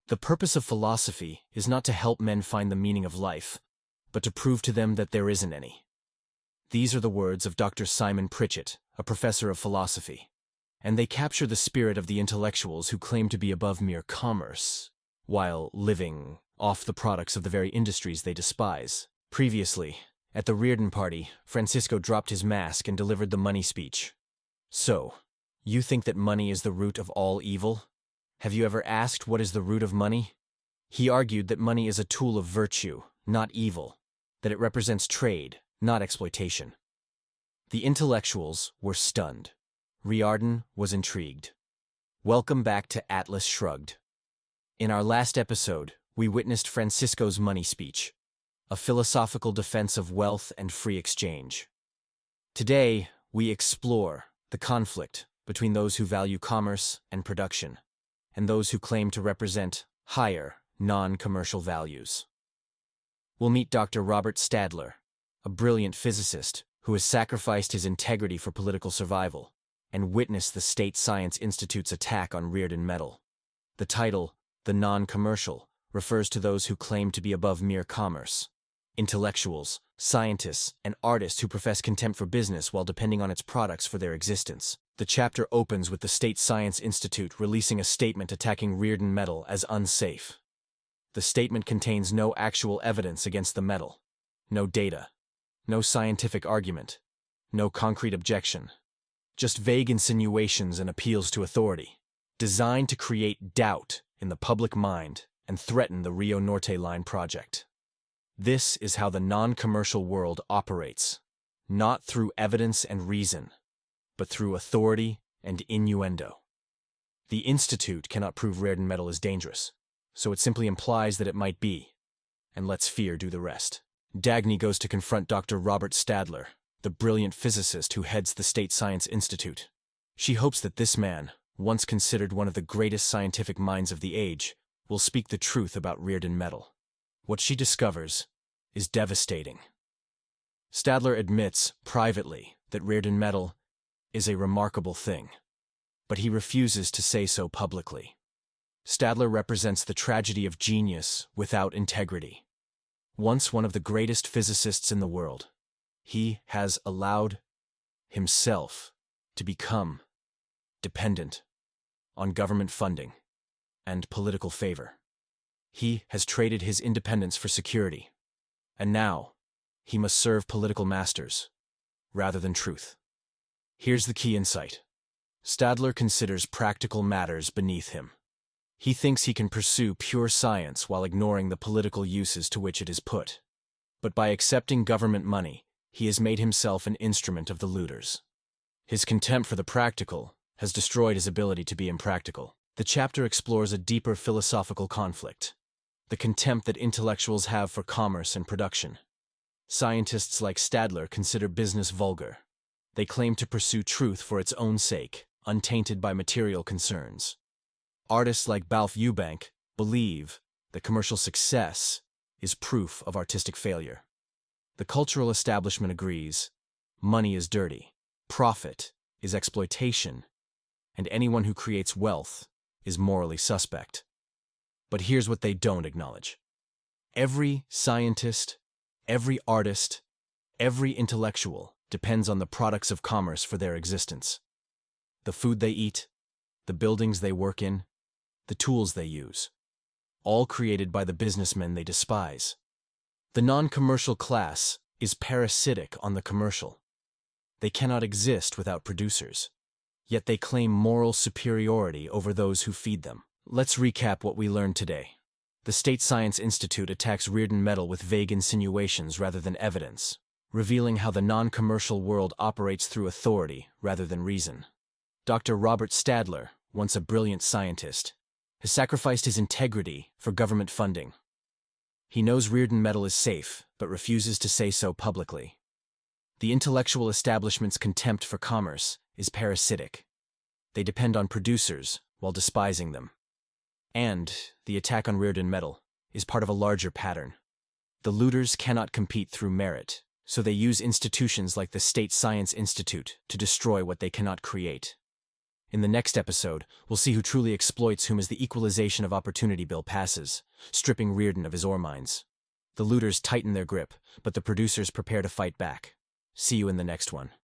The purpose of philosophy is not to help men find the meaning of life, but to prove to them that there isn't any. These are the words of Dr. Simon Pritchett, a professor of philosophy, and they capture the spirit of the intellectuals who claim to be above mere commerce, while living off the products of the very industries they despise. Previously, at the Rearden party, Francisco dropped his mask and delivered the money speech. So, you think that money is the root of all evil? Have you ever asked what is the root of money? He argued that money is a tool of virtue, not evil, that it represents trade, not exploitation. The intellectuals were stunned. Rearden was intrigued. Welcome back to Atlas Shrugged. In our last episode, we witnessed Francisco's money speech, a philosophical defense of wealth and free exchange. Today, we explore the conflict between those who value commerce and production, and those who claim to represent higher, non-commercial values. We'll meet Dr. Robert Stadler, a brilliant physicist who has sacrificed his integrity for political survival, and witness the State Science Institute's attack on Rearden Metal. The title, The Non-Commercial, refers to those who claim to be above mere commerce. Intellectuals, scientists, and artists who profess contempt for business while depending on its products for their existence. The chapter opens with the State Science Institute releasing a statement attacking Rearden Metal as unsafe. The statement contains no actual evidence against the metal, no data, no scientific argument, no concrete objection, just vague insinuations and appeals to authority, designed to create doubt in the public mind and threaten the Rio Norte Line project. This is how the non-commercial world operates, not through evidence and reason, but through authority and innuendo. The Institute cannot prove Rearden Metal is dangerous, so it simply implies that it might be, and lets fear do the rest. Dagny goes to confront Dr. Robert Stadler, the brilliant physicist who heads the State Science Institute. She hopes that this man, once considered one of the greatest scientific minds of the age, will speak the truth about Rearden Metal. What she discovers is devastating. Stadler admits, privately, that Rearden Metal is a remarkable thing, but he refuses to say so publicly. Stadler represents the tragedy of genius without integrity. Once one of the greatest physicists in the world, he has allowed himself to become dependent on government funding and political favor. He has traded his independence for security, and now he must serve political masters rather than truth. Here's the key insight. Stadler considers practical matters beneath him. He thinks he can pursue pure science while ignoring the political uses to which it is put. But by accepting government money, he has made himself an instrument of the looters. His contempt for the practical has destroyed his ability to be impractical. The chapter explores a deeper philosophical conflict, the contempt that intellectuals have for commerce and production. Scientists like Stadler consider business vulgar. They claim to pursue truth for its own sake, untainted by material concerns. Artists like Balf Eubank believe that commercial success is proof of artistic failure. The cultural establishment agrees, money is dirty, profit is exploitation, and anyone who creates wealth is morally suspect. But here's what they don't acknowledge. Every scientist, every artist, every intellectual depends on the products of commerce for their existence. The food they eat, the buildings they work in, the tools they use, all created by the businessmen they despise. The non-commercial class is parasitic on the commercial. They cannot exist without producers, yet they claim moral superiority over those who feed them. Let's recap what we learned today. The State Science Institute attacks Rearden Metal with vague insinuations rather than evidence, revealing how the non-commercial world operates through authority rather than reason. Dr. Robert Stadler, once a brilliant scientist, has sacrificed his integrity for government funding. He knows Rearden Metal is safe, but refuses to say so publicly. The intellectual establishment's contempt for commerce is parasitic. They depend on producers while despising them. And the attack on Rearden Metal is part of a larger pattern. The looters cannot compete through merit, so they use institutions like the State Science Institute to destroy what they cannot create. In the next episode, we'll see who truly exploits whom as the equalization of opportunity bill passes, stripping Rearden of his ore mines. The looters tighten their grip, but the producers prepare to fight back. See you in the next one.